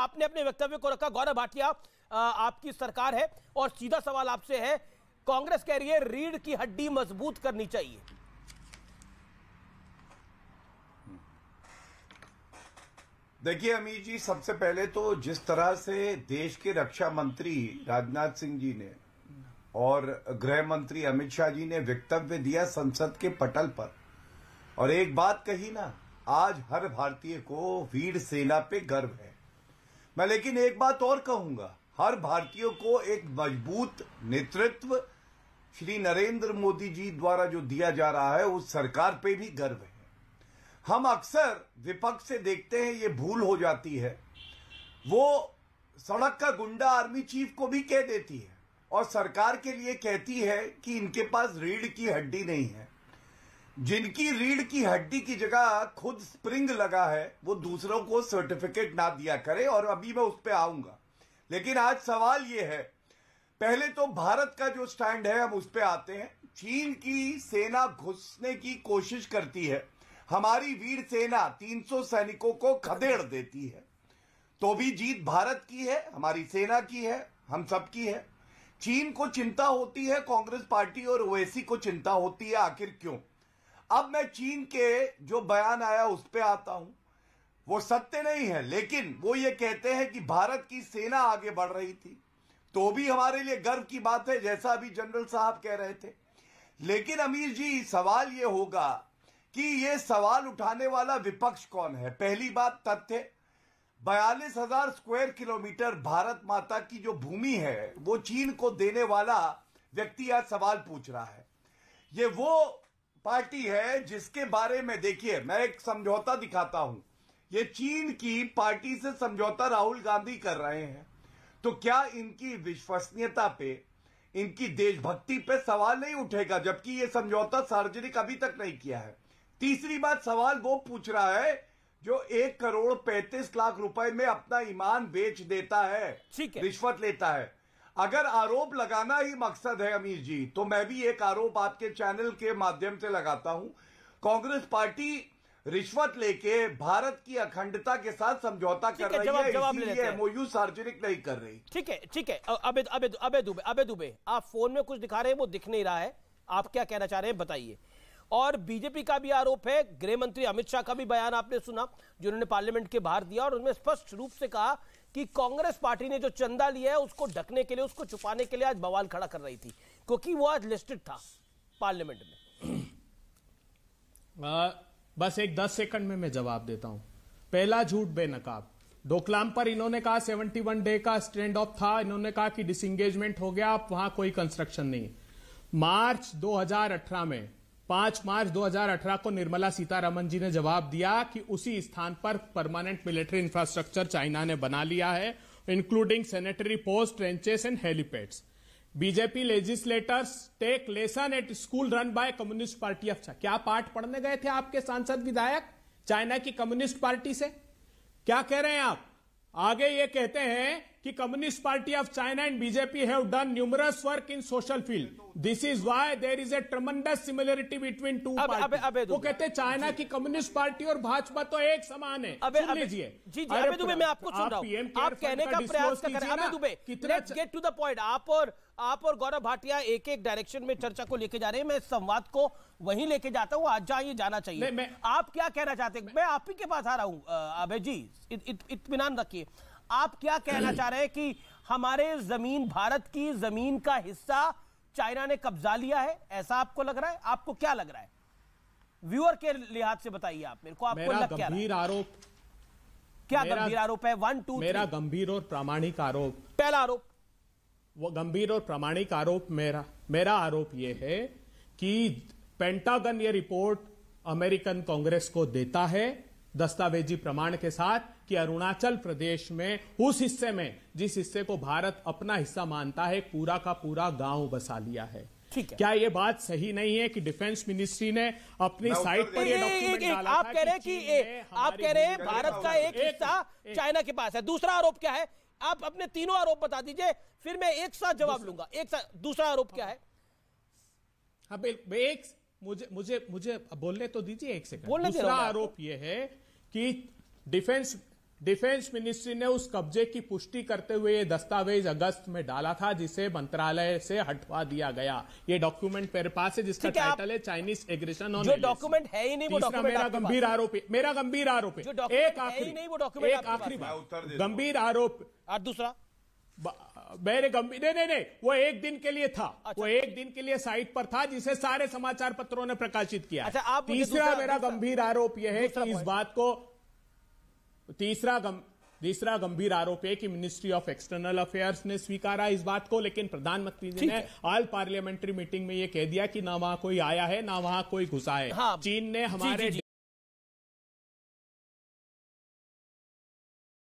आपने अपने वक्तव्य को रखा। गौरव भाटिया, आपकी सरकार है और सीधा सवाल आपसे है, कांग्रेस कह रही है रीढ़ की हड्डी मजबूत करनी चाहिए। देखिए अमीर जी, सबसे पहले तो जिस तरह से देश के रक्षा मंत्री राजनाथ सिंह जी ने और गृह मंत्री अमित शाह जी ने वक्तव्य दिया संसद के पटल पर, और एक बात कही ना, आज हर भारतीय को वीर सेना पे गर्व है। मैं लेकिन एक बात और कहूंगा, हर भारतीय को एक मजबूत नेतृत्व श्री नरेंद्र मोदी जी द्वारा जो दिया जा रहा है उस सरकार पे भी गर्व है। हम अक्सर विपक्ष से देखते हैं, ये भूल हो जाती है, वो सड़क का गुंडा आर्मी चीफ को भी कह देती है और सरकार के लिए कहती है कि इनके पास रीढ़ की हड्डी नहीं है। जिनकी रीढ़ की हड्डी की जगह खुद स्प्रिंग लगा है वो दूसरों को सर्टिफिकेट ना दिया करे, और अभी मैं उस पर आऊंगा। लेकिन आज सवाल ये है, पहले तो भारत का जो स्टैंड है हम उस पर आते हैं। चीन की सेना घुसने की कोशिश करती है, हमारी वीर सेना 300 सैनिकों को खदेड़ देती है, तो भी जीत भारत की है, हमारी सेना की है, हम सबकी है। चीन को चिंता होती है, कांग्रेस पार्टी और ओवैसी को चिंता होती है, आखिर क्यों? अब मैं चीन के जो बयान आया उस पर आता हूं, वो सत्य नहीं है, लेकिन वो ये कहते हैं कि भारत की सेना आगे बढ़ रही थी, तो भी हमारे लिए गर्व की बात है, जैसा अभी जनरल साहब कह रहे थे। लेकिन अमीर जी, सवाल ये होगा कि ये सवाल उठाने वाला विपक्ष कौन है? पहली बात तथ्य, 42,000 स्क्वायर किलोमीटर भारत माता की जो भूमि है वो चीन को देने वाला व्यक्ति आज सवाल पूछ रहा है। ये वो पार्टी है जिसके बारे में, देखिए मैं एक समझौता दिखाता हूं, ये चीन की पार्टी से समझौता राहुल गांधी कर रहे हैं, तो क्या इनकी विश्वसनीयता पे, इनकी देशभक्ति पे सवाल नहीं उठेगा? जबकि ये समझौता सार्वजनिक अभी तक नहीं किया है। तीसरी बात, सवाल वो पूछ रहा है जो 1,35,00,000 रुपए में अपना ईमान बेच देता है, रिश्वत लेता है। अगर आरोप लगाना ही मकसद है अमीर जी, तो मैं भी एक आरोप आपके चैनल के माध्यम से लगाता हूं, कांग्रेस पार्टी रिश्वत लेके भारत की अखंडता के साथ समझौता कर रही है, इसीलिए एमओयू सार्वजनिक नहीं कर रही। ठीक है। अबे दुबे, आप फोन में कुछ दिखा रहे हैं, वो दिख नहीं रहा है, आप क्या कहना चाह रहे हैं बताइए। और बीजेपी का भी आरोप है, गृह मंत्री अमित शाह का भी बयान आपने सुना जिन्होंने पार्लियामेंट के बाहर दिया, और उन्होंने स्पष्ट रूप से कहा कि कांग्रेस पार्टी ने जो चंदा लिया है उसको ढकने के लिए, उसको छुपाने के लिए आज बवाल खड़ा कर रही थी, क्योंकि वो आज लिस्टेड था पार्लियामेंट में। बस एक 10 सेकंड में मैं जवाब देता हूं। पहला झूठ बेनकाब, डोकलाम पर इन्होंने कहा 71 डे का स्टैंड ऑफ था, इन्होंने कहा कि डिसएंगेजमेंट हो गया, अब वहां कोई कंस्ट्रक्शन नहीं। मार्च 2018 में 5 मार्च 2018 को निर्मला सीतारमण जी ने जवाब दिया कि उसी स्थान पर परमानेंट मिलिट्री इंफ्रास्ट्रक्चर चाइना ने बना लिया है, including sanitary post, trenches and helipads. BJP legislators take lesson at school run by communist party of China. क्या पाठ पढ़ने गए थे आपके सांसद विधायक चाइना की कम्युनिस्ट पार्टी से? क्या कह रहे हैं आप? आगे ये कहते हैं कि communist party of China and BJP have done numerous work in social field, this is why there is a tremendous similarity between two party. वो कहते हैं चाइना की कम्युनिस्ट पार्टी और भाजपा तो एक समान है। सुन लीजिए जी, अबे दुबे, मैं आपको सुन रहा हूं, आप कहने का प्रयास कर रहे हैं। अबे Dubey, let's get to the point. आप और गौरव भाटिया एक एक डायरेक्शन में चर्चा को लेके जा रहे हैं, मैं संवाद को वहीं लेके जाता हूं, आज जहां ये जाना चाहिए। आप क्या कहना चाहते हैं? मैं आप ही के पास आ रहा हूं अभय जी, इत्मीनान रखिए। आप क्या कहना चाह रहे हैं कि हमारे जमीन, भारत की जमीन का हिस्सा चाइना ने कब्जा लिया है, ऐसा आपको लग रहा है? आपको क्या लग रहा है? व्यूअर के लिहाज से बताइए आप मेरे को, आपको लग क्या गंभीर आरोप, क्या गंभीर आरोप है? 1 2 मेरा गंभीर और प्रामाणिक आरोप, पहला आरोप, वो गंभीर और प्रामाणिक आरोप मेरा आरोप यह है कि पेंटागन ये रिपोर्ट अमेरिकन कांग्रेस को देता है दस्तावेजी प्रमाण के साथ कि अरुणाचल प्रदेश में उस हिस्से में जिस हिस्से को भारत अपना हिस्सा मानता है, पूरा का पूरा गांव बसा लिया है। ठीक है, क्या यह बात सही नहीं है कि डिफेंस मिनिस्ट्री ने अपनी साइट पर यह डॉक्यूमेंट डाला आप कह रहे हैं भारत का एक हिस्सा चाइना के पास है? दूसरा आरोप क्या है? आप अपने तीनों आरोप बता दीजिए, फिर मैं एक साथ जवाब लूंगा। एक साथ दूसरा आरोप क्या है? मुझे बोलने तो दीजिए एक सेकंड। दूसरा आरोप यह है कि डिफेंस मिनिस्ट्री ने उस कब्जे की पुष्टि करते हुए ये दस्तावेज अगस्त में डाला था, जिसे मंत्रालय से हटवा दिया गया। ये डॉक्यूमेंट मेरे पास है, जिसका टाइटल है चाइनीज एग्रेशन ऑन। जो डॉक्यूमेंट है ही नहीं वो डॉक्यूमेंट मेरा गंभीर आरोप है, मेरा गंभीर आरोप है। एक आखिरी बात, गंभीर आरोप। और दूसरा मेरे गंभीर नहीं, वो एक दिन के लिए था। वो एक दिन के लिए साइट पर था, जिसे सारे समाचार पत्रों ने प्रकाशित किया। अच्छा, आप तीसरा मेरा गंभीर आरोप यह है कि इस बात को तीसरा गंभीर आरोप है कि मिनिस्ट्री ऑफ एक्सटर्नल अफेयर्स ने स्वीकारा इस बात को, लेकिन प्रधानमंत्री जी ने ऑल पार्लियामेंट्री मीटिंग में यह कह दिया कि ना वहां कोई आया है ना वहां कोई घुसा है। हाँ, चीन ने हमारे